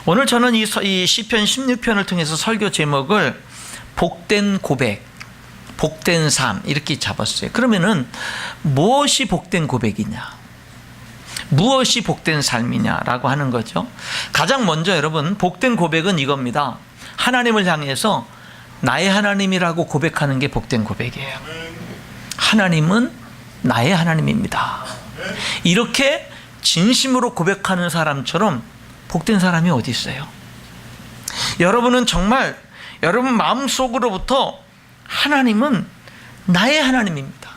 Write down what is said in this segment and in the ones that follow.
오늘 저는 이 시편 16편을 통해서 설교 제목을 복된 고백, 복된 삶 이렇게 잡았어요. 그러면은 무엇이 복된 고백이냐, 무엇이 복된 삶이냐라고 하는 거죠. 가장 먼저 여러분, 복된 고백은 이겁니다. 하나님을 향해서 나의 하나님이라고 고백하는 게 복된 고백이에요. 하나님은 나의 하나님입니다. 이렇게 진심으로 고백하는 사람처럼 복된 사람이 어디 있어요? 여러분은 정말 여러분 마음속으로부터 하나님은 나의 하나님입니다.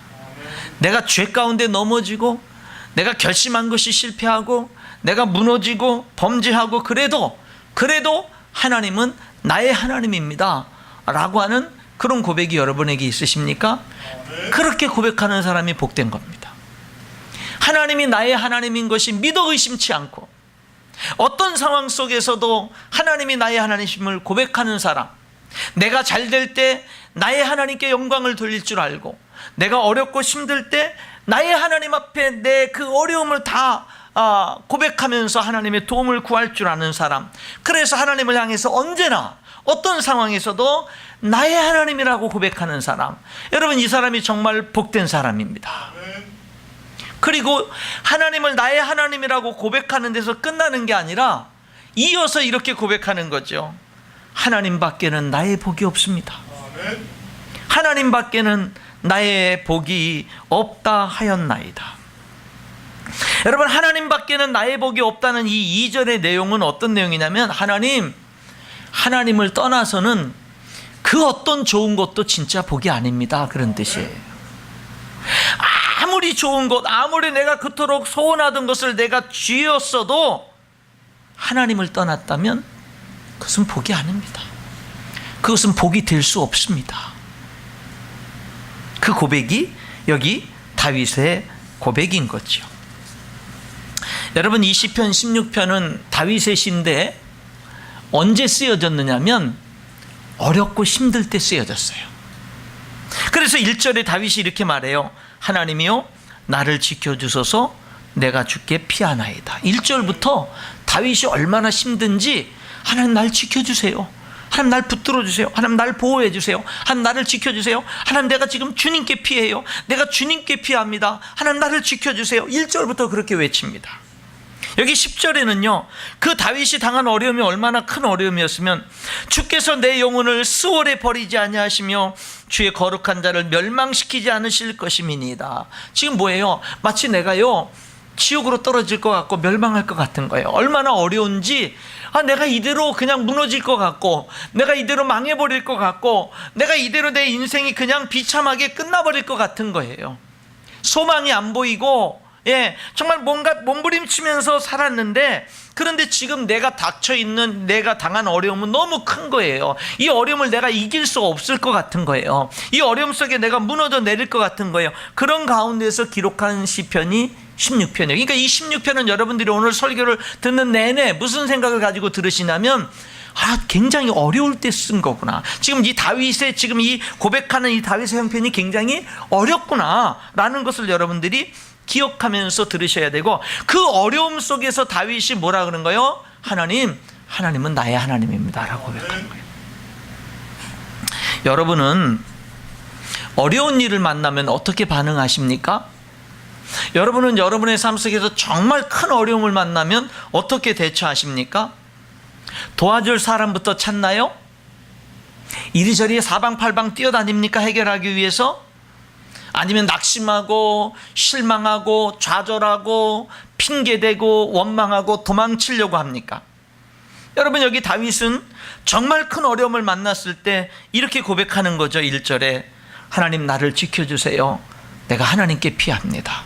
내가 죄 가운데 넘어지고, 내가 결심한 것이 실패하고, 내가 무너지고 범죄하고, 그래도 하나님은 나의 하나님입니다 라고 하는 그런 고백이 여러분에게 있으십니까? 그렇게 고백하는 사람이 복된 겁니다. 하나님이 나의 하나님인 것이 믿어 의심치 않고, 어떤 상황 속에서도 하나님이 나의 하나님임을 고백하는 사람, 내가 잘 될 때 나의 하나님께 영광을 돌릴 줄 알고, 내가 어렵고 힘들 때 나의 하나님 앞에 내 그 어려움을 다 고백하면서 하나님의 도움을 구할 줄 아는 사람, 그래서 하나님을 향해서 언제나 어떤 상황에서도 나의 하나님이라고 고백하는 사람, 여러분 이 사람이 정말 복된 사람입니다. 그리고 하나님을 나의 하나님이라고 고백하는 데서 끝나는 게 아니라 이어서 이렇게 고백하는 거죠. 하나님 밖에는 나의 복이 없습니다. 하나님 밖에는 나의 복이 없다 하였나이다. 여러분, 하나님 밖에는 나의 복이 없다는 이 2절의 내용은 어떤 내용이냐면, 하나님을 떠나서는 그 어떤 좋은 것도 진짜 복이 아닙니다, 그런 뜻이에요. 아무리 좋은 것, 아무리 내가 그토록 소원하던 것을 내가 쥐었어도 하나님을 떠났다면 그것은 복이 아닙니다. 그것은 복이 될 수 없습니다. 그 고백이 여기 다윗의 고백인 거죠. 여러분, 이 시편 16편은 다윗의 시인데 언제 쓰여졌느냐면 어렵고 힘들 때 쓰여졌어요. 그래서 1절에 다윗이 이렇게 말해요. 하나님이요, 나를 지켜주소서, 내가 주께 피하나이다. 1절부터 다윗이 얼마나 힘든지, 하나님 날 지켜주세요, 하나님 날 붙들어 주세요, 하나님 날 보호해 주세요, 하나님 나를 지켜주세요, 하나님 내가 지금 주님께 피해요, 내가 주님께 피합니다, 하나님 나를 지켜주세요. 1절부터 그렇게 외칩니다. 여기 10절에는요, 그 다윗이 당한 어려움이 얼마나 큰 어려움이었으면, 주께서 내 영혼을 스월에 버리지 아니하시며 주의 거룩한 자를 멸망시키지 않으실 것임이니이다. 지금 뭐예요? 마치 내가요 지옥으로 떨어질 것 같고 멸망할 것 같은 거예요. 얼마나 어려운지, 내가 이대로 그냥 무너질 것 같고, 내가 이대로 망해버릴 것 같고, 내가 이대로 내 인생이 그냥 비참하게 끝나버릴 것 같은 거예요. 소망이 안 보이고, 정말 뭔가 몸부림치면서 살았는데, 그런데 지금 내가 닥쳐있는, 내가 당한 어려움은 너무 큰 거예요. 이 어려움을 내가 이길 수 없을 것 같은 거예요. 이 어려움 속에 내가 무너져 내릴 것 같은 거예요. 그런 가운데서 기록한 시편이 16편이에요. 그러니까 이 16편은 여러분들이 오늘 설교를 듣는 내내 무슨 생각을 가지고 들으시냐면, 굉장히 어려울 때 쓴 거구나. 지금 이 다윗의, 지금 이 고백하는 이 다윗의 형편이 굉장히 어렵구나 라는 것을 여러분들이 기억하면서 들으셔야 되고, 그 어려움 속에서 다윗이 뭐라 그런 거예요? 하나님은 나의 하나님입니다 라고 고백하는 거예요. 여러분은 어려운 일을 만나면 어떻게 반응하십니까? 여러분은 여러분의 삶 속에서 정말 큰 어려움을 만나면 어떻게 대처하십니까? 도와줄 사람부터 찾나요? 이리저리 사방팔방 뛰어다닙니까? 해결하기 위해서? 아니면 낙심하고 실망하고 좌절하고 핑계대고 원망하고 도망치려고 합니까? 여러분, 여기 다윗은 정말 큰 어려움을 만났을 때 이렇게 고백하는 거죠. 1절에 하나님 나를 지켜주세요, 내가 하나님께 피합니다.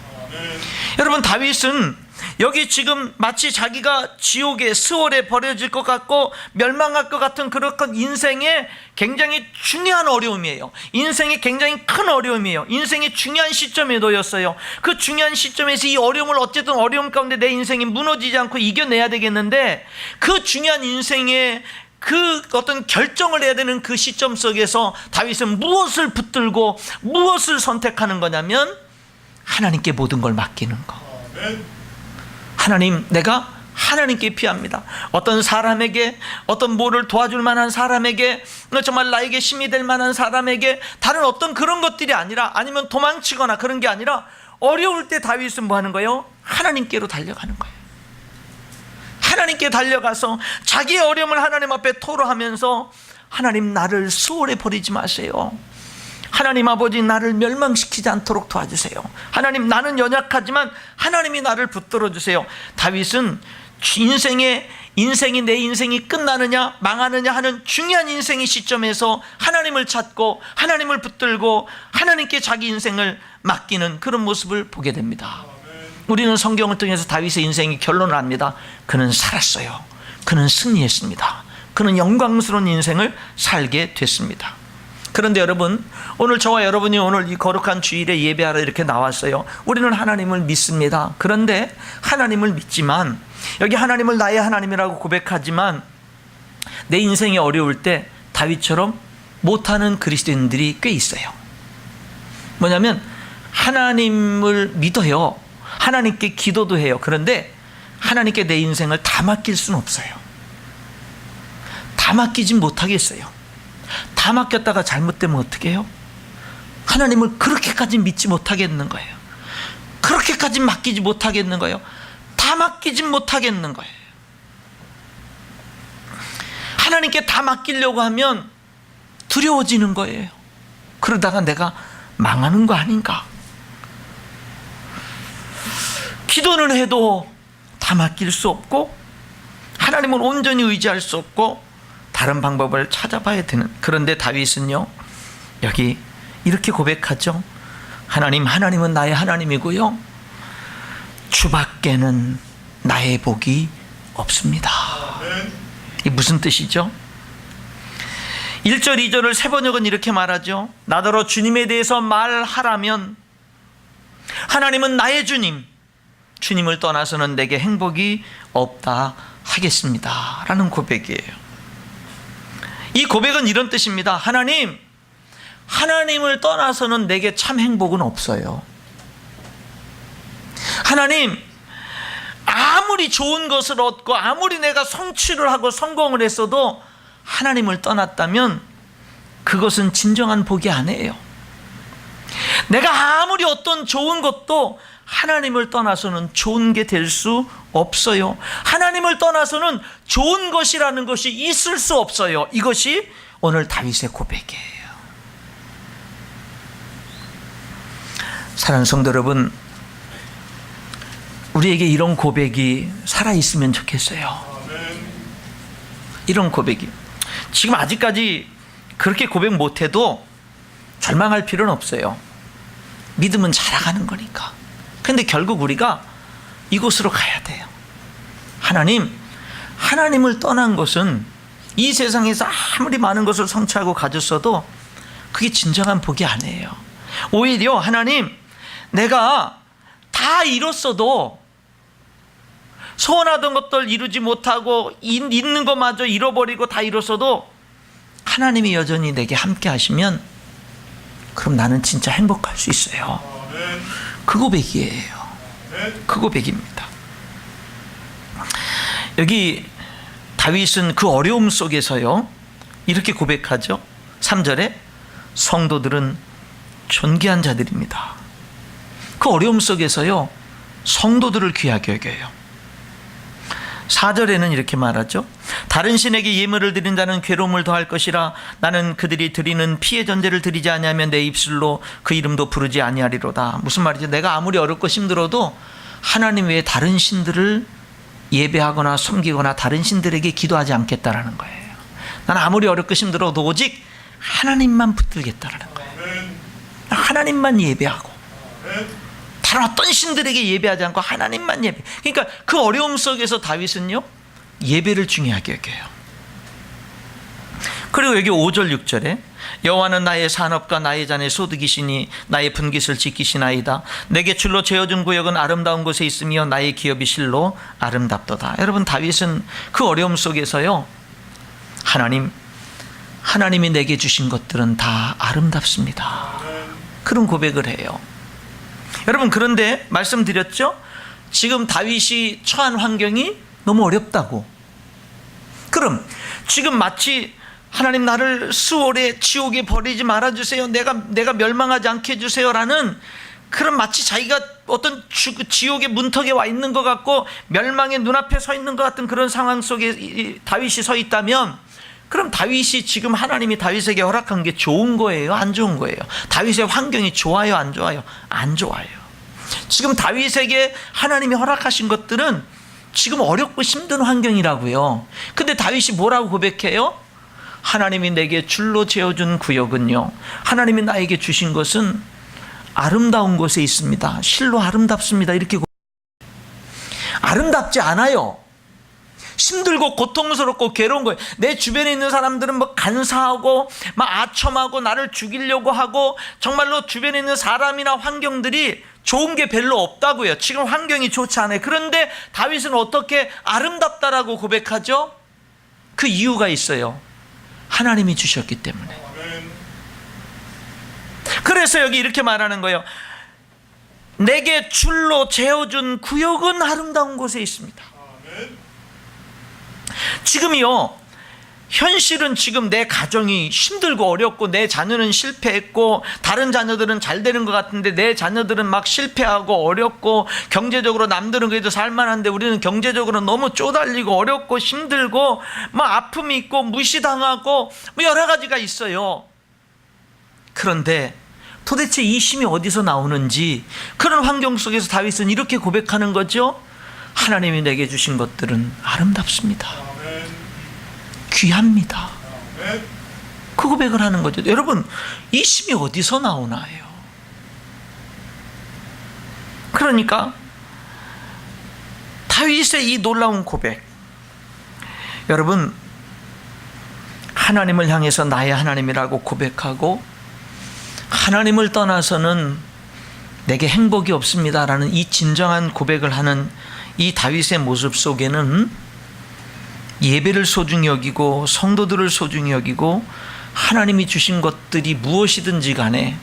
여러분, 다윗은 여기 지금 마치 자기가 지옥에, 스월에 버려질 것 같고 멸망할 것 같은 그런 인생의 굉장히 중요한 어려움이에요. 인생의 굉장히 큰 어려움이에요. 인생의 중요한 시점에 놓였어요. 그 중요한 시점에서 이 어려움을, 어쨌든 어려움 가운데 내 인생이 무너지지 않고 이겨내야 되겠는데, 그 중요한 인생의 그 어떤 결정을 해야 되는 그 시점 속에서 다윗은 무엇을 붙들고 무엇을 선택하는 거냐면 하나님께 모든 걸 맡기는 거. 하나님, 내가 하나님께 피합니다. 어떤 사람에게, 어떤 뭐를 도와줄 만한 사람에게, 정말 나에게 힘이 될 만한 사람에게, 다른 어떤 그런 것들이 아니라, 아니면 도망치거나 그런 게 아니라, 어려울 때 다윗은 뭐 하는 거예요? 하나님께로 달려가는 거예요. 하나님께 달려가서 자기의 어려움을 하나님 앞에 토로하면서, 하나님, 나를 수월에 버리지 마세요. 하나님 아버지, 나를 멸망시키지 않도록 도와주세요. 하나님, 나는 연약하지만 하나님이 나를 붙들어 주세요. 다윗은 인생이 내 인생이 끝나느냐 망하느냐 하는 중요한 인생의 시점에서 하나님을 찾고 하나님을 붙들고 하나님께 자기 인생을 맡기는 그런 모습을 보게 됩니다. 우리는 성경을 통해서 다윗의 인생이 결론을 합니다. 그는 살았어요. 그는 승리했습니다. 그는 영광스러운 인생을 살게 됐습니다. 그런데 여러분, 오늘 저와 여러분이 오늘 이 거룩한 주일에 예배하러 이렇게 나왔어요. 우리는 하나님을 믿습니다. 그런데 하나님을 믿지만, 여기 하나님을 나의 하나님이라고 고백하지만 내 인생이 어려울 때 다윗처럼 못하는 그리스도인들이 꽤 있어요. 뭐냐면 하나님을 믿어요. 하나님께 기도도 해요. 그런데 하나님께 내 인생을 다 맡길 수는 없어요. 다 맡기진 못하겠어요. 다 맡겼다가 잘못되면 어떻게 해요? 하나님을 그렇게까지 믿지 못하겠는 거예요. 그렇게까지 맡기지 못하겠는 거예요. 다 맡기진 못하겠는 거예요. 하나님께 다 맡기려고 하면 두려워지는 거예요. 그러다가 내가 망하는 거 아닌가? 기도는 해도 다 맡길 수 없고, 하나님을 온전히 의지할 수 없고, 다른 방법을 찾아봐야 되는. 그런데 다윗은요, 여기 이렇게 고백하죠. 하나님은 나의 하나님이고요, 주밖에는 나의 복이 없습니다. 이게 무슨 뜻이죠? 1절 2절을 세 번역은 이렇게 말하죠. 나더러 주님에 대해서 말하라면 하나님은 나의 주님, 주님을 떠나서는 내게 행복이 없다 하겠습니다 라는 고백이에요. 이 고백은 이런 뜻입니다. 하나님을 떠나서는 내게 참 행복은 없어요. 하나님, 아무리 좋은 것을 얻고 아무리 내가 성취를 하고 성공을 했어도 하나님을 떠났다면 그것은 진정한 복이 아니에요. 내가 아무리 어떤 좋은 것도 하나님을 떠나서는 좋은 게 될 수 없어요. 하나님을 떠나서는 좋은 것이라는 것이 있을 수 없어요. 이것이 오늘 다윗의 고백이에요. 사랑하는 성도 여러분, 우리에게 이런 고백이 살아있으면 좋겠어요. 이런 고백이. 지금 아직까지 그렇게 고백 못해도 절망할 필요는 없어요. 믿음은 자라가는 거니까. 근데 결국 우리가 이곳으로 가야 돼요. 하나님을 떠난 것은 이 세상에서 아무리 많은 것을 성취하고 가졌어도 그게 진정한 복이 아니에요. 오히려 하나님, 내가 다 이뤘어도, 소원하던 것들 이루지 못하고 있는 것마저 잃어버리고 다 이뤘어도 하나님이 여전히 내게 함께 하시면 그럼 나는 진짜 행복할 수 있어요. 그 고백이에요. 그 고백입니다. 여기 다윗은 그 어려움 속에서요 이렇게 고백하죠. 3절에 성도들은 존귀한 자들입니다. 그 어려움 속에서요 성도들을 귀하게 여겨요. 4절에는 이렇게 말하죠. 다른 신에게 예물을 드린 자는 괴로움을 더할 것이라. 나는 그들이 드리는 피의 전제를 드리지 아니하면 내 입술로 그 이름도 부르지 아니하리로다. 무슨 말이죠? 내가 아무리 어렵고 힘들어도 하나님 외에 다른 신들을 예배하거나 섬기거나 다른 신들에게 기도하지 않겠다라는 거예요. 나는 아무리 어렵고 힘들어도 오직 하나님만 붙들겠다라는 거예요. 하나님만 예배하고 다른 어떤 신들에게 예배하지 않고 하나님만 예배. 그러니까 그 어려움 속에서 다윗은요 예배를 중요하게 여겨요. 그리고 여기 5절 6절에 여호와는 나의 산업과 나의 잔의 소득이시니 나의 분깃을 지키시나이다. 내게 줄로 재어준 구역은 아름다운 곳에 있으며 나의 기업이 실로 아름답도다. 여러분, 다윗은 그 어려움 속에서요 하나님이 내게 주신 것들은 다 아름답습니다. 그런 고백을 해요. 여러분, 그런데 말씀드렸죠? 지금 다윗이 처한 환경이 너무 어렵다고. 그럼 지금 마치 하나님 나를 수월에 지옥에 버리지 말아주세요, 내가 멸망하지 않게 해주세요라는 그런, 마치 자기가 어떤 지옥의 문턱에 와 있는 것 같고 멸망의 눈앞에 서 있는 것 같은 그런 상황 속에 다윗이 서 있다면, 그럼 다윗이 지금 하나님이 다윗에게 허락한 게 좋은 거예요, 안 좋은 거예요? 다윗의 환경이 좋아요, 안 좋아요? 안 좋아요. 지금 다윗에게 하나님이 허락하신 것들은 지금 어렵고 힘든 환경이라고요. 근데 다윗이 뭐라고 고백해요? 하나님이 내게 줄로 재어준 구역은요, 하나님이 나에게 주신 것은 아름다운 곳에 있습니다. 실로 아름답습니다. 이렇게 아름답지 않아요. 힘들고 고통스럽고 괴로운 거예요. 내 주변에 있는 사람들은 뭐 간사하고 막 아첨하고 나를 죽이려고 하고, 정말로 주변에 있는 사람이나 환경들이 좋은 게 별로 없다고요. 지금 환경이 좋지 않아요. 그런데 다윗은 어떻게 아름답다라고 고백하죠? 그 이유가 있어요. 하나님이 주셨기 때문에. 그래서 여기 이렇게 말하는 거예요. 내게 줄로 재어준 구역은 아름다운 곳에 있습니다. 지금이요, 현실은 지금 내 가정이 힘들고 어렵고 내 자녀는 실패했고 다른 자녀들은 잘 되는 것 같은데 내 자녀들은 막 실패하고 어렵고, 경제적으로 남들은 그래도 살만한데 우리는 경제적으로 너무 쪼달리고 어렵고 힘들고 막 아픔이 있고 무시당하고 뭐 여러 가지가 있어요. 그런데 도대체 이 힘이 어디서 나오는지, 그런 환경 속에서 다윗은 이렇게 고백하는 거죠. 하나님이 내게 주신 것들은 아름답습니다. 귀합니다. 그 고백을 하는 거죠. 여러분, 이 힘이 어디서 나오나요? 그러니까 다윗의 이 놀라운 고백, 여러분, 하나님을 향해서 나의 하나님이라고 고백하고 하나님을 떠나서는 내게 행복이 없습니다라는 이 진정한 고백을 하는 이 다윗의 모습 속에는 예배를 소중히 여기고 성도들을 소중히 여기고 하나님이 주신 것들이 무엇이든지 간에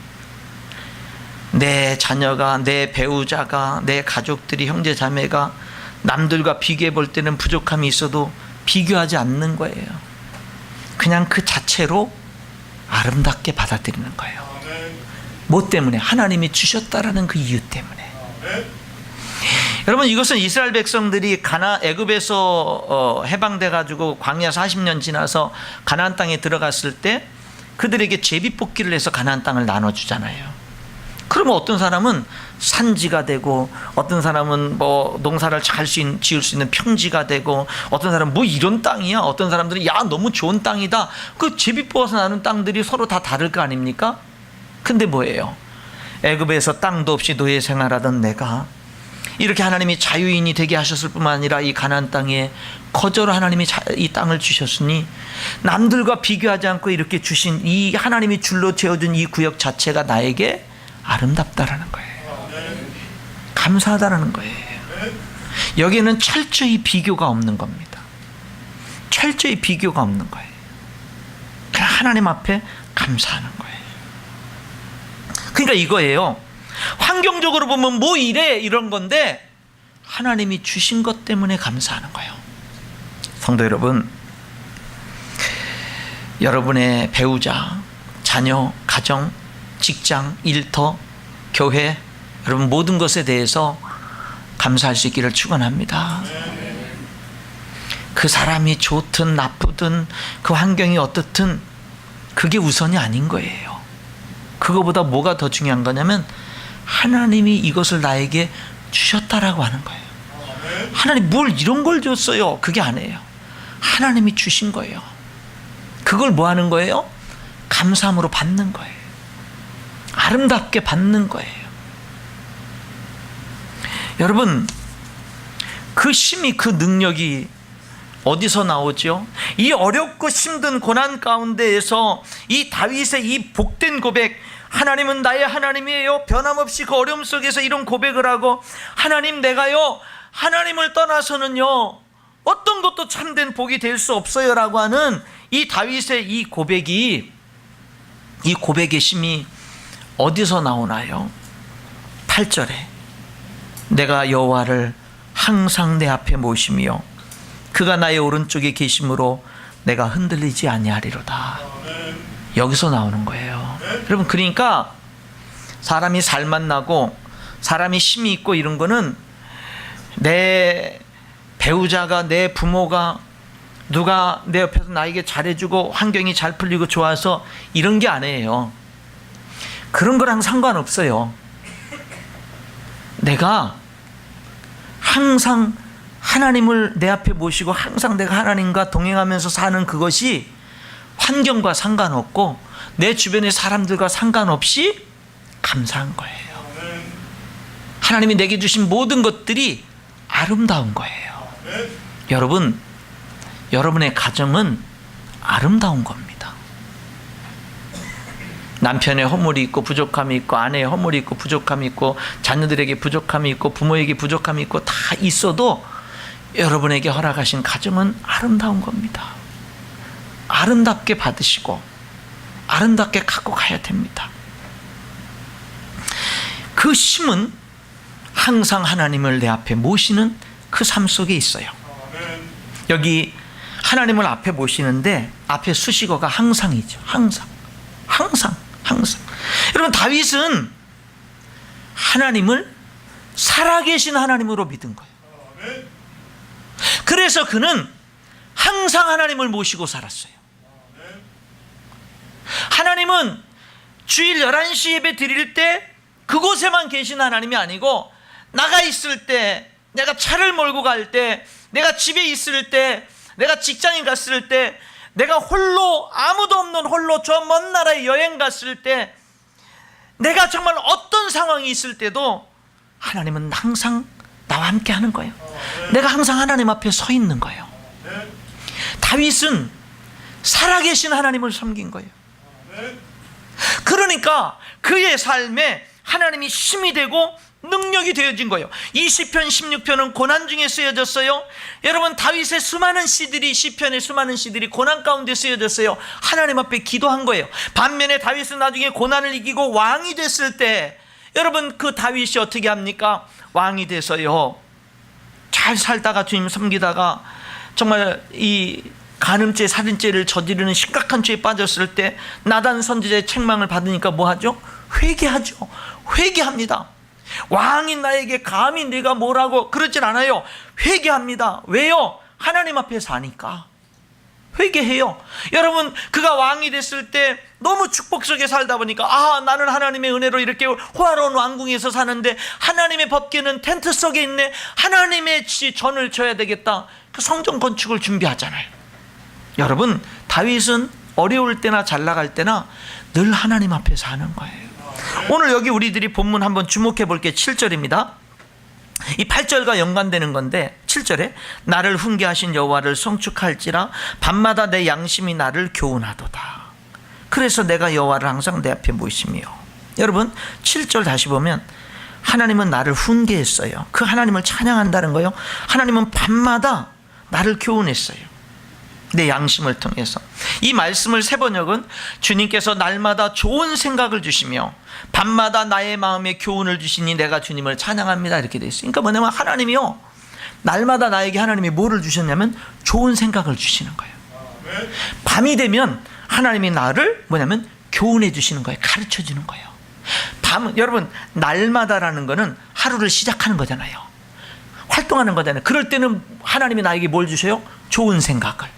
내 자녀가, 내 배우자가, 내 가족들이, 형제 자매가 남들과 비교해 볼 때는 부족함이 있어도 비교하지 않는 거예요. 그냥 그 자체로 아름답게 받아들이는 거예요. 뭐 때문에? 하나님이 주셨다라는 그 이유 때문에. 여러분, 이것은 이스라엘 백성들이 애굽에서 해방돼 가지고 광야 40년 지나서 가나안 땅에 들어갔을 때 그들에게 제비뽑기를 해서 가나안 땅을 나눠주잖아요. 그러면 어떤 사람은 산지가 되고, 어떤 사람은 뭐 농사를 잘 지을 수 있는 평지가 되고, 어떤 사람은 뭐 이런 땅이야, 어떤 사람들은 야 너무 좋은 땅이다. 그 제비 뽑아서 나는 땅들이 서로 다 다를 거 아닙니까? 근데 뭐예요? 애굽에서 땅도 없이 노예 생활하던 내가 이렇게 하나님이 자유인이 되게 하셨을 뿐만 아니라 이 가나안 땅에 거저로 하나님이 이 땅을 주셨으니 남들과 비교하지 않고 이렇게 주신 이 하나님이 줄로 재어준 이 구역 자체가 나에게 아름답다라는 거예요. 감사하다라는 거예요. 여기에는 철저히 비교가 없는 겁니다. 철저히 비교가 없는 거예요. 그냥 하나님 앞에 감사하는 거예요. 그러니까 이거예요. 환경적으로 보면 뭐 이래 이런 건데 하나님이 주신 것 때문에 감사하는 거예요. 성도 여러분, 여러분의 배우자, 자녀, 가정, 직장, 일터, 교회, 여러분 모든 것에 대해서 감사할 수 있기를 축원합니다. 그 사람이 좋든 나쁘든 그 환경이 어떻든 그게 우선이 아닌 거예요. 그거보다 뭐가 더 중요한 거냐면 하나님이 이것을 나에게 주셨다라고 하는 거예요. 하나님 뭘 이런 걸 줬어요? 그게 아니에요. 하나님이 주신 거예요. 그걸 뭐 하는 거예요? 감사함으로 받는 거예요. 아름답게 받는 거예요. 여러분, 그 힘이, 그 능력이 어디서 나오죠? 이 어렵고 힘든 고난 가운데에서 이 다윗의 이 복된 고백, 하나님은 나의 하나님이에요, 변함없이 그 어려움 속에서 이런 고백을 하고, 하나님 내가요 하나님을 떠나서는요 어떤 것도 참된 복이 될 수 없어요 라고 하는 이 다윗의 이 고백이, 이 고백의 힘이 어디서 나오나요? 8절에 내가 여호와를 항상 내 앞에 모시며 그가 나의 오른쪽에 계심으로 내가 흔들리지 아니하리로다. 여기서 나오는 거예요. 여러분, 그러니까 사람이 살만 나고 사람이 힘이 있고 이런 거는 내 배우자가, 내 부모가, 누가 내 옆에서 나에게 잘해주고 환경이 잘 풀리고 좋아서 이런 게 아니에요. 그런 거랑 상관없어요. 내가 항상 하나님을 내 앞에 모시고 항상 내가 하나님과 동행하면서 사는 그것이 환경과 상관없고 내 주변의 사람들과 상관없이 감사한 거예요. 하나님이 내게 주신 모든 것들이 아름다운 거예요. 여러분, 여러분의 가정은 아름다운 겁니다. 남편의 허물이 있고 부족함이 있고, 아내의 허물이 있고 부족함이 있고, 자녀들에게 부족함이 있고, 부모에게 부족함이 있고, 다 있어도 여러분에게 허락하신 가정은 아름다운 겁니다. 아름답게 받으시고 아름답게 갖고 가야 됩니다. 그 힘은 항상 하나님을 내 앞에 모시는 그 삶 속에 있어요. 여기 하나님을 앞에 모시는데 앞에 수식어가 항상이죠. 항상. 여러분, 다윗은 하나님을 살아계신 하나님으로 믿은 거예요. 그래서 그는 항상 하나님을 모시고 살았어요. 하나님은 주일 11시 예배 드릴 때 그곳에만 계신 하나님이 아니고, 나가 있을 때, 내가 차를 몰고 갈 때, 내가 집에 있을 때, 내가 직장에 갔을 때, 내가 홀로, 아무도 없는 홀로 저 먼 나라에 여행 갔을 때, 내가 정말 어떤 상황이 있을 때도 하나님은 항상 나와 함께 하는 거예요. 내가 항상 하나님 앞에 서 있는 거예요. 다윗은 살아계신 하나님을 섬긴 거예요. 그러니까 그의 삶에 하나님이 힘이 되고 능력이 되어진 거예요. 이 시편 16편은 고난 중에 쓰여졌어요. 여러분, 다윗의 수많은 시들이, 시편의 수많은 시들이 고난 가운데 쓰여졌어요. 하나님 앞에 기도한 거예요. 반면에 다윗은 나중에 고난을 이기고 왕이 됐을 때, 여러분, 그 다윗이 어떻게 합니까? 왕이 돼서요, 잘 살다가 주님 섬기다가 정말 이 간음죄, 살인죄를 저지르는 심각한 죄에 빠졌을 때 나단 선지자의 책망을 받으니까 뭐 하죠? 회개하죠. 회개합니다. 왕이 나에게 감히 네가 뭐라고 그러진 않아요. 회개합니다. 왜요? 하나님 앞에 사니까 회개해요. 여러분, 그가 왕이 됐을 때 너무 축복 속에 살다 보니까, 나는 하나님의 은혜로 이렇게 호화로운 왕궁에서 사는데 하나님의 법궤는 텐트 속에 있네. 하나님의 전을 쳐야 되겠다. 그 성전 건축을 준비하잖아요. 여러분, 다윗은 어려울 때나 잘 나갈 때나 늘 하나님 앞에 사는 거예요. 오늘 여기 우리들이 본문 한번 주목해 볼게. 7절입니다. 이 8절과 연관되는 건데, 7절에 나를 훈계하신 여호와를 송축할지라 밤마다 내 양심이 나를 교훈하도다. 그래서 내가 여호와를 항상 내 앞에 모시며. 여러분, 7절 다시 보면 하나님은 나를 훈계했어요. 그 하나님을 찬양한다는 거예요. 하나님은 밤마다 나를 교훈했어요. 내 양심을 통해서. 이 말씀을 세 번역은 주님께서 날마다 좋은 생각을 주시며 밤마다 나의 마음에 교훈을 주시니 내가 주님을 찬양합니다, 이렇게 돼 있어요. 그러니까 뭐냐면 하나님이요, 날마다 나에게 하나님이 뭐를 주셨냐면 좋은 생각을 주시는 거예요. 밤이 되면 하나님이 나를 뭐냐면 교훈해 주시는 거예요. 가르쳐 주는 거예요. 여러분, 날마다라는 거는 하루를 시작하는 거잖아요. 활동하는 거잖아요. 그럴 때는 하나님이 나에게 뭘 주셔요? 좋은 생각을.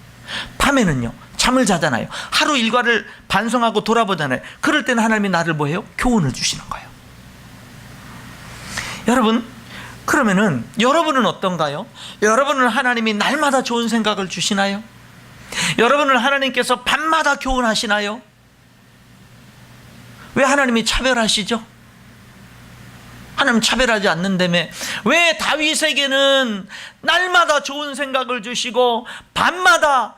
밤에는요, 잠을 자잖아요. 하루 일과를 반성하고 돌아보잖아요. 그럴 때는 하나님이 나를 뭐해요? 교훈을 주시는 거예요. 여러분, 그러면은 여러분은 어떤가요? 여러분은 하나님이 날마다 좋은 생각을 주시나요? 여러분은 하나님께서 밤마다 교훈하시나요? 왜 하나님이 차별하시죠? 하나님 차별하지 않는다며. 왜 다윗에게는 날마다 좋은 생각을 주시고 밤마다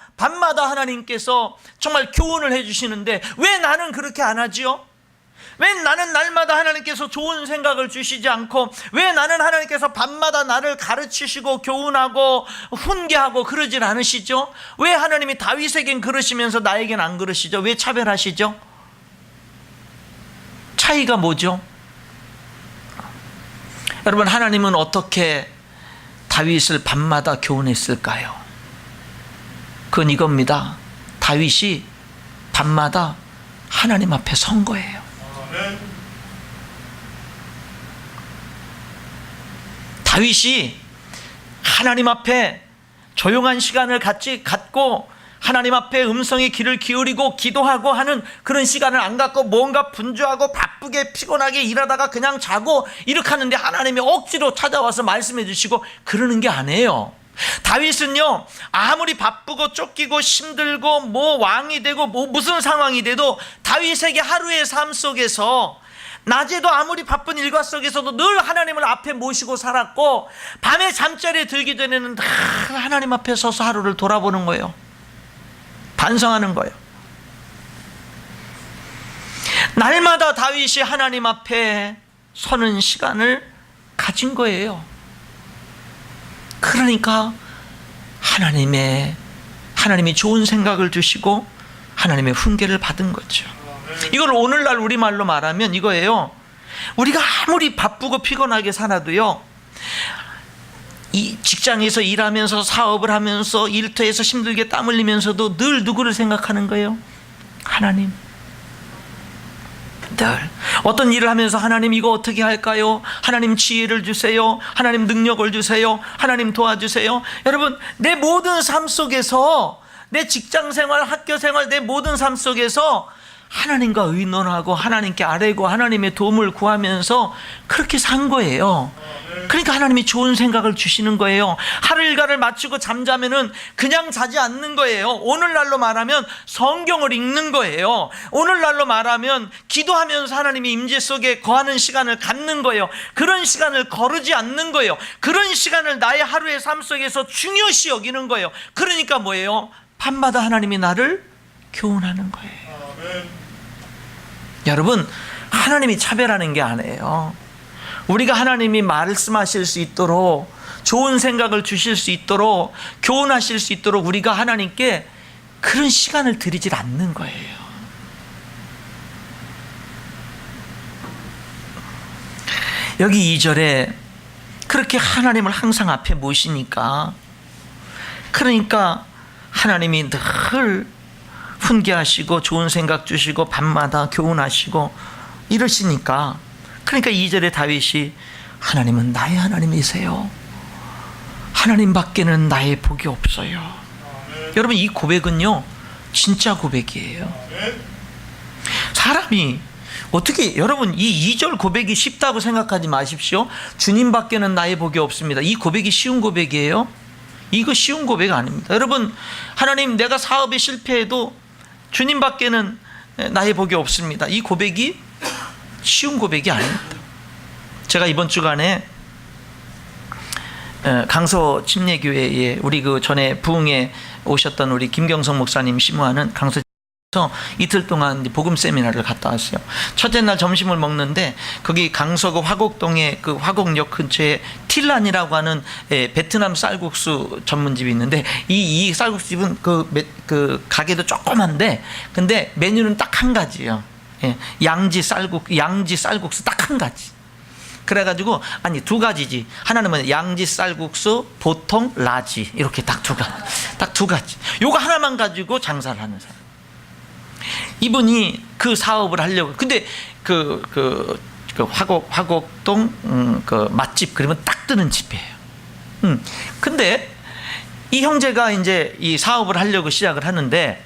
하나님께서 정말 교훈을 해주시는데 왜 나는 그렇게 안 하지요? 왜 나는 날마다 하나님께서 좋은 생각을 주시지 않고, 왜 나는 하나님께서 밤마다 나를 가르치시고 교훈하고 훈계하고 그러질 않으시죠? 왜 하나님이 다윗에겐 그러시면서 나에겐 안 그러시죠? 왜 차별하시죠? 차이가 뭐죠? 여러분, 하나님은 어떻게 다윗을 밤마다 교훈했을까요? 그건 이겁니다. 다윗이 밤마다 하나님 앞에 선 거예요. 다윗이 하나님 앞에 조용한 시간을 갖고 하나님 앞에 음성의 귀를 기울이고 기도하고 하는 그런 시간을 안 갖고 뭔가 분주하고 바쁘게 피곤하게 일하다가 그냥 자고 이렇게 하는데 하나님이 억지로 찾아와서 말씀해 주시고 그러는 게 아니에요. 다윗은요, 아무리 바쁘고 쫓기고 힘들고 뭐 왕이 되고 뭐 무슨 상황이 돼도 다윗에게 하루의 삶 속에서 낮에도 아무리 바쁜 일과 속에서도 늘 하나님을 앞에 모시고 살았고, 밤에 잠자리에 들기 전에는 다 하나님 앞에 서서 하루를 돌아보는 거예요. 반성하는 거예요. 날마다 다윗이 하나님 앞에 서는 시간을 가진 거예요. 그러니까 하나님이 좋은 생각을 주시고 하나님의 훈계를 받은 거죠. 이걸 오늘날 우리말로 말하면 이거예요. 우리가 아무리 바쁘고 피곤하게 살아도요, 이 직장에서 일하면서 사업을 하면서 일터에서 힘들게 땀 흘리면서도 늘 누구를 생각하는 거예요? 하나님. 늘 어떤 일을 하면서 하나님 이거 어떻게 할까요? 하나님 지혜를 주세요. 하나님 능력을 주세요. 하나님 도와주세요. 여러분, 내 모든 삶 속에서, 내 직장생활, 학교생활, 내 모든 삶 속에서 하나님과 의논하고 하나님께 아뢰고 하나님의 도움을 구하면서 그렇게 산 거예요. 그러니까 하나님이 좋은 생각을 주시는 거예요. 하루 일과를 마치고 잠자면은 그냥 자지 않는 거예요. 오늘날로 말하면 성경을 읽는 거예요. 오늘날로 말하면 기도하면서 하나님의 임재 속에 거하는 시간을 갖는 거예요. 그런 시간을 거르지 않는 거예요. 그런 시간을 나의 하루의 삶 속에서 중요시 여기는 거예요. 그러니까 뭐예요? 밤마다 하나님이 나를 교훈하는 거예요. 여러분, 하나님이 차별하는 게 아니에요. 우리가 하나님이 말씀하실 수 있도록, 좋은 생각을 주실 수 있도록, 교훈하실 수 있도록 우리가 하나님께 그런 시간을 드리질 않는 거예요. 여기 2절에 그렇게 하나님을 항상 앞에 모시니까, 그러니까 하나님이 늘 훈계하시고 좋은 생각 주시고 밤마다 교훈하시고 이러시니까, 그러니까 2절에 다윗이 하나님은 나의 하나님이세요. 하나님 밖에는 나의 복이 없어요. 여러분, 이 고백은요 진짜 고백이에요. 사람이 어떻게, 여러분, 이 2절 고백이 쉽다고 생각하지 마십시오. 주님 밖에는 나의 복이 없습니다. 이 고백이 쉬운 고백이에요? 이거 쉬운 고백 아닙니다. 여러분, 하나님, 내가 사업에 실패해도 주님 밖에는 나의 복이 없습니다. 이 고백이 쉬운 고백이 아닙니다. 제가 이번 주간에 강서 침례교회에 우리 그 전에 부흥에 오셨던 우리 김경성 목사님 심우하는 강서 이틀 동안 복음 세미나를 갔다 왔어요. 첫째 날 점심을 먹는데 거기 강서구 화곡동에 그 화곡역 근처에 틸란이라고 하는 베트남 쌀국수 전문집이 있는데 이 쌀국수집은 그 가게도 조그만데 근데 메뉴는 딱 한 가지예요. 양지 쌀국수 딱 한 가지. 그래가지고 아니 두 가지지. 하나는 뭐 양지 쌀국수 보통 라지 이렇게 딱 두 가지. 요거 하나만 가지고 장사를 하는 사람. 이분이 그 사업을 하려고. 근데 그 화곡동 그 맛집 그러면 딱 뜨는 집이에요. 근데 이 형제가 이제 이 사업을 하려고 시작을 하는데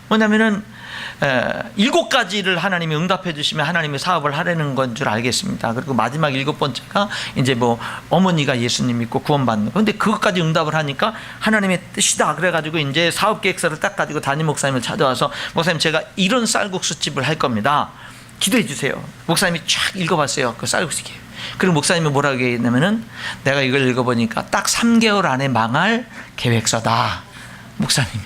뭐냐면은 7가지를 하나님이 응답해 주시면 하나님이 사업을 하려는 건 줄 알겠습니다. 그리고 마지막 7번째가 이제 뭐 어머니가 예수님 믿고 구원받는 거. 근데 그것까지 응답을 하니까 하나님의 뜻이다. 그래가지고 이제 사업 계획서를 딱 가지고 담임 목사님을 찾아와서 목사님, 제가 이런 쌀국수집을 할 겁니다. 기도해 주세요. 목사님이 쫙 읽어봤어요. 그 쌀국수 계획. 그리고 목사님이 뭐라고 얘기했냐면은 내가 이걸 읽어보니까 딱 3개월 안에 망할 계획서다. 목사님이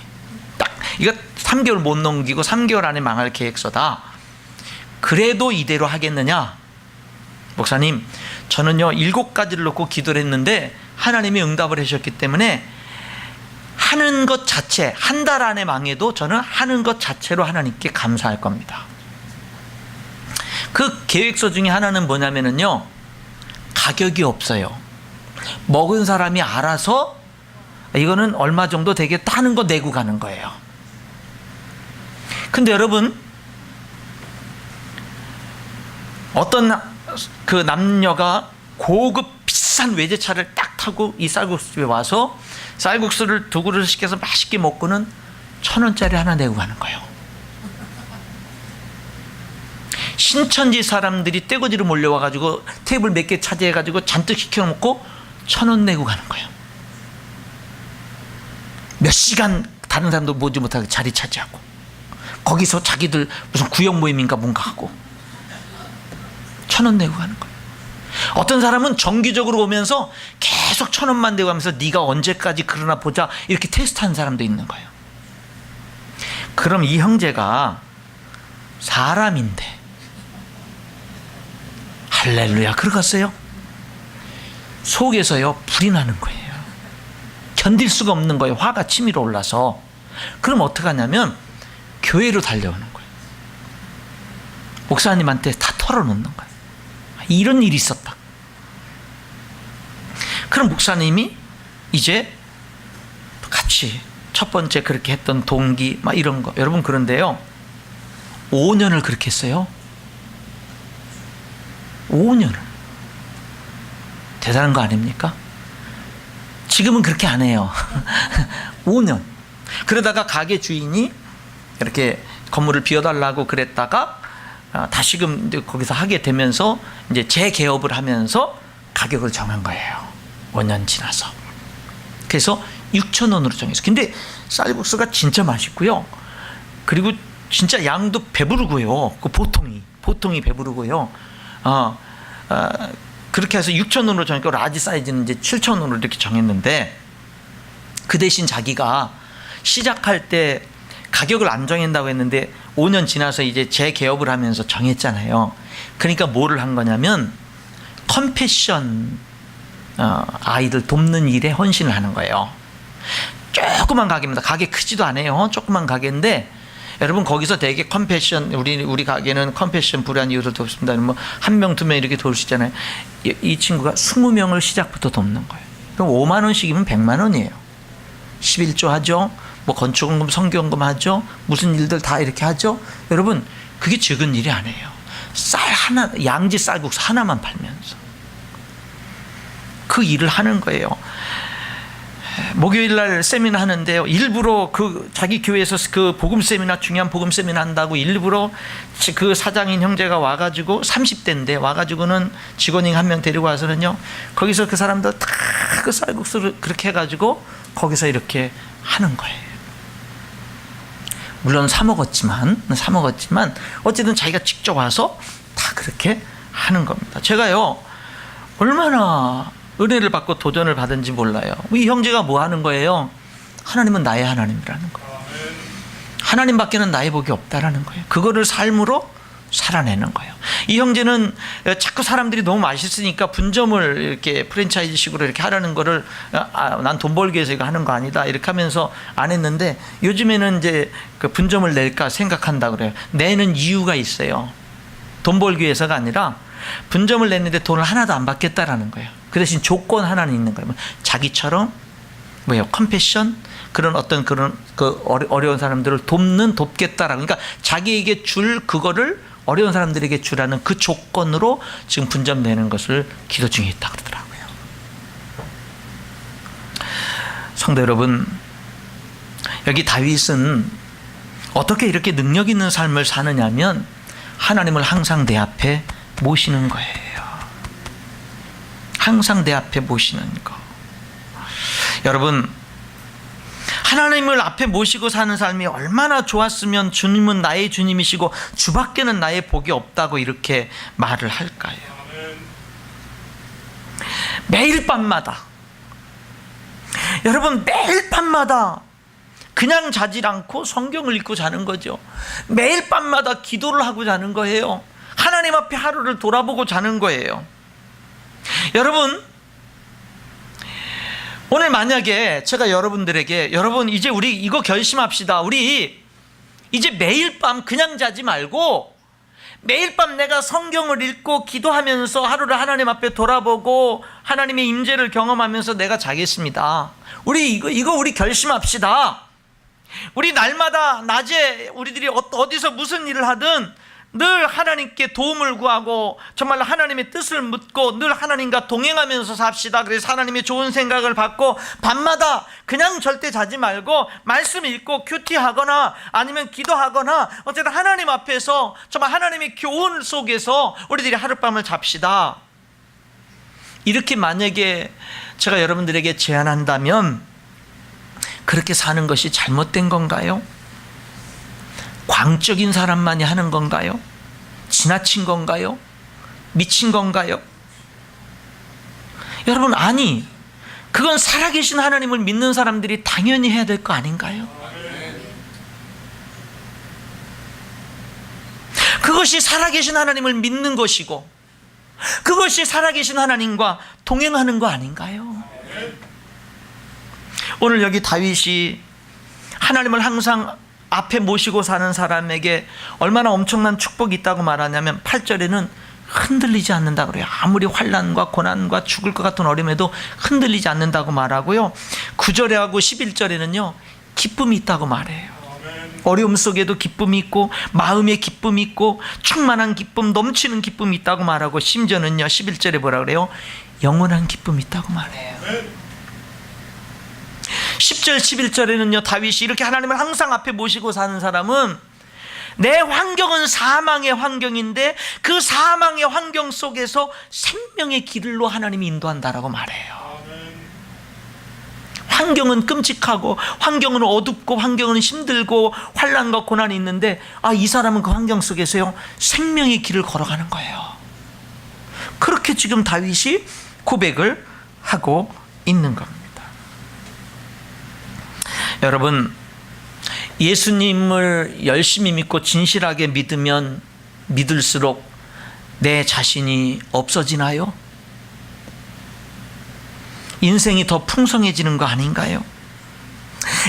딱 이거 3개월 못 넘기고 3개월 안에 망할 계획서다. 그래도 이대로 하겠느냐? 목사님, 저는요 7가지를 놓고 기도를 했는데 하나님이 응답을 하셨기 때문에 하는 것 자체, 한 달 안에 망해도 저는 하는 것 자체로 하나님께 감사할 겁니다. 그 계획서 중에 하나는 뭐냐면요, 가격이 없어요. 먹은 사람이 알아서 이거는 얼마 정도 되겠다 하는 거 내고 가는 거예요. 근데 여러분, 어떤 그 남녀가 고급 비싼 외제차를 딱 타고 이 쌀국수집에 와서 쌀국수를 2그릇 시켜서 맛있게 먹고는 1,000원짜리 하나 내고 가는 거예요. 신천지 사람들이 떼거지로 몰려와가지고 테이블 몇 개 차지해가지고 잔뜩 시켜놓고 1,000원 내고 가는 거예요. 몇 시간 다른 사람도 모지 못하게 자리 차지하고, 거기서 자기들 무슨 구역 모임인가 뭔가 하고 1,000원 내고 가는 거예요. 어떤 사람은 정기적으로 오면서 계속 1,000원만 내고 가면서 네가 언제까지 그러나 보자 이렇게 테스트하는 사람도 있는 거예요. 그럼 이 형제가 사람인데 할렐루야 그러겠어요? 속에서요 불이 나는 거예요. 견딜 수가 없는 거예요. 화가 치밀어 올라서. 그럼 어떡하냐면 교회로 달려오는 거예요. 목사님한테 다 털어놓는 거예요. 이런 일이 있었다. 그럼 목사님이 이제 같이 첫 번째 그렇게 했던 동기 막 이런 거, 여러분 그런데요 5년을 그렇게 했어요. 5년을. 대단한 거 아닙니까? 지금은 그렇게 안 해요. 5년. 그러다가 가게 주인이 이렇게 건물을 비워달라고 그랬다가 다시금 거기서 하게 되면서 이제 재개업을 하면서 가격을 정한 거예요. 5년 지나서. 그래서 6,000원으로 정했어요. 근데 쌀국수가 진짜 맛있고요. 그리고 진짜 양도 배부르고요. 그 보통이 배부르고요. 그렇게 해서 6,000원으로 정했고 라지 사이즈는 이제 7,000원으로 이렇게 정했는데, 그 대신 자기가 시작할 때 가격을 안 정한다고 했는데 5년 지나서 이제 재개업을 하면서 정했잖아요. 그러니까 뭐를 한 거냐면 컴패션, 아이들 돕는 일에 헌신을 하는 거예요. 조그만 가게입니다. 가게 크지도 않아요. 조그만 가게인데 여러분 거기서 되게 컴패션, 우리 가게는 컴패션 불안 이웃을 돕습니다. 뭐 1명 2명 이렇게 도울 수 있잖아요. 이 친구가 20명을 시작부터 돕는 거예요. 그럼 5만 원씩이면 100만 원이에요. 11조 하죠. 뭐 건축원금, 성교원금 하죠. 무슨 일들 다 이렇게 하죠. 여러분 그게 적은 일이 아니에요. 쌀 하나, 양지 쌀국수 하나만 팔면서 그 일을 하는 거예요. 목요일 날 세미나 하는데요, 일부러 그 자기 교회에서 그 복음 세미나, 중요한 복음 세미나 한다고 일부러 그 사장인 형제가 와가지고 30대인데 와가지고는 직원이 한 명 데리고 와서는요, 거기서 그 사람들 다 그 쌀국수를 그렇게 해가지고 거기서 이렇게 하는 거예요. 물론 사 먹었지만 어쨌든 자기가 직접 와서 다 그렇게 하는 겁니다. 제가요 얼마나 은혜를 받고 도전을 받은지 몰라요. 이 형제가 뭐 하는 거예요? 하나님은 나의 하나님이라는 거예요. 하나님밖에는 나의 복이 없다라는 거예요. 그거를 삶으로 살아내는 거예요. 이 형제는 자꾸 사람들이 너무 맛있으니까 분점을 이렇게 프랜차이즈식으로 이렇게 하려는 거를 난 돈 벌기 위해서 이거 하는 거 아니다 이렇게 하면서 안 했는데, 요즘에는 이제 그 분점을 낼까 생각한다 그래요. 내는 이유가 있어요. 돈 벌기 위해서가 아니라 분점을 냈는데 돈을 하나도 안 받겠다라는 거예요. 그 대신 조건 하나는 있는 거예요. 자기처럼 컴패션, 그런 어떤 그런 그 어려운 사람들을 돕겠다라고. 그러니까 자기에게 줄 그거를 어려운 사람들에게 주라는 그 조건으로 지금 분점 내는 것을 기도 중에 있다 그러더라고요. 성도 여러분, 여기 다윗은 어떻게 이렇게 능력 있는 삶을 사느냐면 하나님을 항상 내 앞에 모시는 거예요. 항상 내 앞에 모시는 거. 여러분, 하나님을 앞에 모시고 사는 삶이 얼마나 좋았으면 주님은 나의 주님이시고 주밖에는 나의 복이 없다고 이렇게 말을 할까요? 매일 밤마다, 여러분 매일 밤마다 그냥 자질 않고 성경을 읽고 자는 거죠. 매일 밤마다 기도를 하고 자는 거예요. 하나님 앞에 하루를 돌아보고 자는 거예요. 여러분, 오늘 만약에 제가 여러분들에게, 여러분 이제 우리 이거 결심합시다. 우리 이제 매일 밤 그냥 자지 말고 매일 밤 내가 성경을 읽고 기도하면서 하루를 하나님 앞에 돌아보고 하나님의 임재를 경험하면서 내가 자겠습니다. 우리 우리 결심합시다. 우리 날마다 낮에 우리들이 어디서 무슨 일을 하든 늘 하나님께 도움을 구하고 정말 하나님의 뜻을 묻고 늘 하나님과 동행하면서 삽시다. 그래서 하나님의 좋은 생각을 받고 밤마다 그냥 절대 자지 말고 말씀 읽고 큐티하거나 아니면 기도하거나 어쨌든 하나님 앞에서 정말 하나님의 교훈 속에서 우리들이 하룻밤을 잡시다. 이렇게 만약에 제가 여러분들에게 제안한다면 그렇게 사는 것이 잘못된 건가요? 광적인 사람만이 하는 건가요? 지나친 건가요? 미친 건가요? 여러분, 아니, 그건 살아계신 하나님을 믿는 사람들이 당연히 해야 될 거 아닌가요? 그것이 살아계신 하나님을 믿는 것이고 그것이 살아계신 하나님과 동행하는 거 아닌가요? 오늘 여기 다윗이 하나님을 항상 앞에 모시고 사는 사람에게 얼마나 엄청난 축복이 있다고 말하냐면 8절에는 흔들리지 않는다고 그래요. 아무리 환난과 고난과 죽을 것 같은 어려움에도 흔들리지 않는다고 말하고요. 9절에 하고 11절에는요 기쁨이 있다고 말해요. 어려움 속에도 기쁨이 있고 마음에 기쁨이 있고 충만한 기쁨, 넘치는 기쁨이 있다고 말하고 심지어는요 11절에 뭐라 그래요? 영원한 기쁨이 있다고 말해요. 10절 11절에는요 다윗이 이렇게 하나님을 항상 앞에 모시고 사는 사람은 내 환경은 사망의 환경인데 그 사망의 환경 속에서 생명의 길로 하나님이 인도한다라고 말해요. 환경은 끔찍하고 환경은 어둡고 환경은 힘들고 환난과 고난이 있는데 이 사람은 그 환경 속에서요 생명의 길을 걸어가는 거예요. 그렇게 지금 다윗이 고백을 하고 있는 겁니다. 여러분, 예수님을 열심히 믿고 진실하게 믿으면 믿을수록 내 자신이 없어지나요? 인생이 더 풍성해지는 거 아닌가요?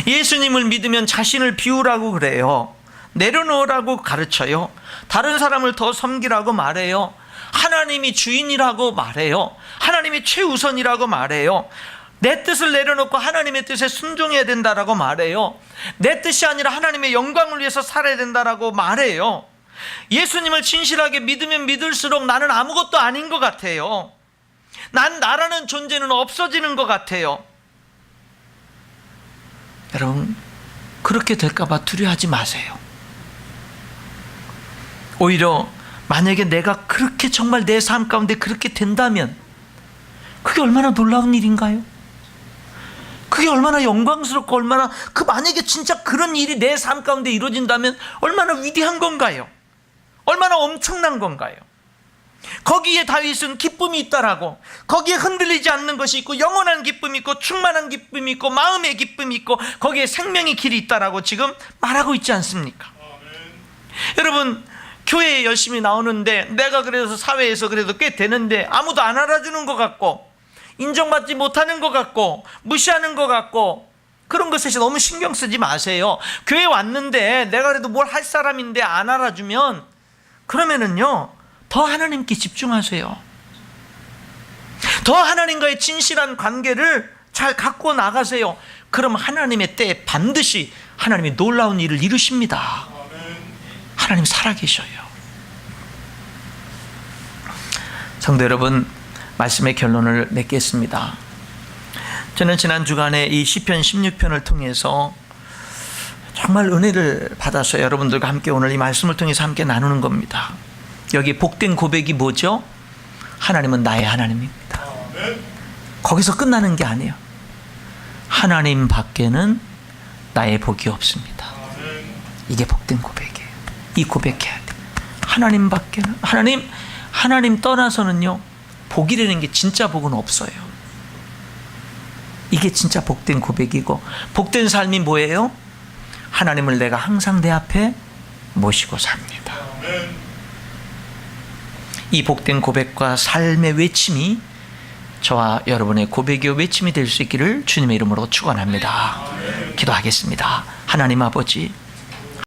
예수님을 믿으면 자신을 비우라고 그래요. 내려놓으라고 가르쳐요. 다른 사람을 더 섬기라고 말해요. 하나님이 주인이라고 말해요. 하나님이 최우선이라고 말해요. 내 뜻을 내려놓고 하나님의 뜻에 순종해야 된다라고 말해요. 내 뜻이 아니라 하나님의 영광을 위해서 살아야 된다라고 말해요. 예수님을 진실하게 믿으면 믿을수록 나는 아무것도 아닌 것 같아요. 나라는 존재는 없어지는 것 같아요. 여러분, 그렇게 될까 봐 두려워하지 마세요. 오히려 만약에 내가 그렇게 정말 내 삶 가운데 그렇게 된다면 그게 얼마나 놀라운 일인가요? 그게 얼마나 영광스럽고 얼마나 만약에 진짜 그런 일이 내 삶 가운데 이루어진다면 얼마나 위대한 건가요? 얼마나 엄청난 건가요? 거기에 다윗은 기쁨이 있다라고, 거기에 흔들리지 않는 것이 있고 영원한 기쁨이 있고 충만한 기쁨이 있고 마음의 기쁨이 있고 거기에 생명의 길이 있다라고 지금 말하고 있지 않습니까? 여러분, 교회에 열심히 나오는데 내가 그래서 사회에서 그래도 꽤 되는데 아무도 안 알아주는 것 같고 인정받지 못하는 것 같고 무시하는 것 같고 그런 것에 너무 신경 쓰지 마세요. 교회 왔는데 내가 그래도 뭘 할 사람인데 안 알아주면 그러면은요 더 하나님께 집중하세요. 더 하나님과의 진실한 관계를 잘 갖고 나가세요. 그럼 하나님의 때에 반드시 하나님이 놀라운 일을 이루십니다. 하나님 살아계셔요. 성도 여러분, 말씀의 결론을 맺겠습니다. 저는 지난 주간에 이 시편 16편을 통해서 정말 은혜를 받아서 여러분들과 함께 오늘 이 말씀을 통해서 함께 나누는 겁니다. 여기 복된 고백이 뭐죠? 하나님은 나의 하나님입니다. 거기서 끝나는 게 아니에요. 하나님 밖에는 나의 복이 없습니다. 이게 복된 고백이에요. 이 고백해야 돼. 하나님 밖에는 하나님 떠나서는요 복이라는 게 진짜 복은 없어요. 이게 진짜 복된 고백이고, 복된 삶이 뭐예요? 하나님을 내가 항상 내 앞에 모시고 삽니다. 이 복된 고백과 삶의 외침이 저와 여러분의 고백이요 외침이 될 수 있기를 주님의 이름으로 축원합니다. 기도하겠습니다. 하나님 아버지,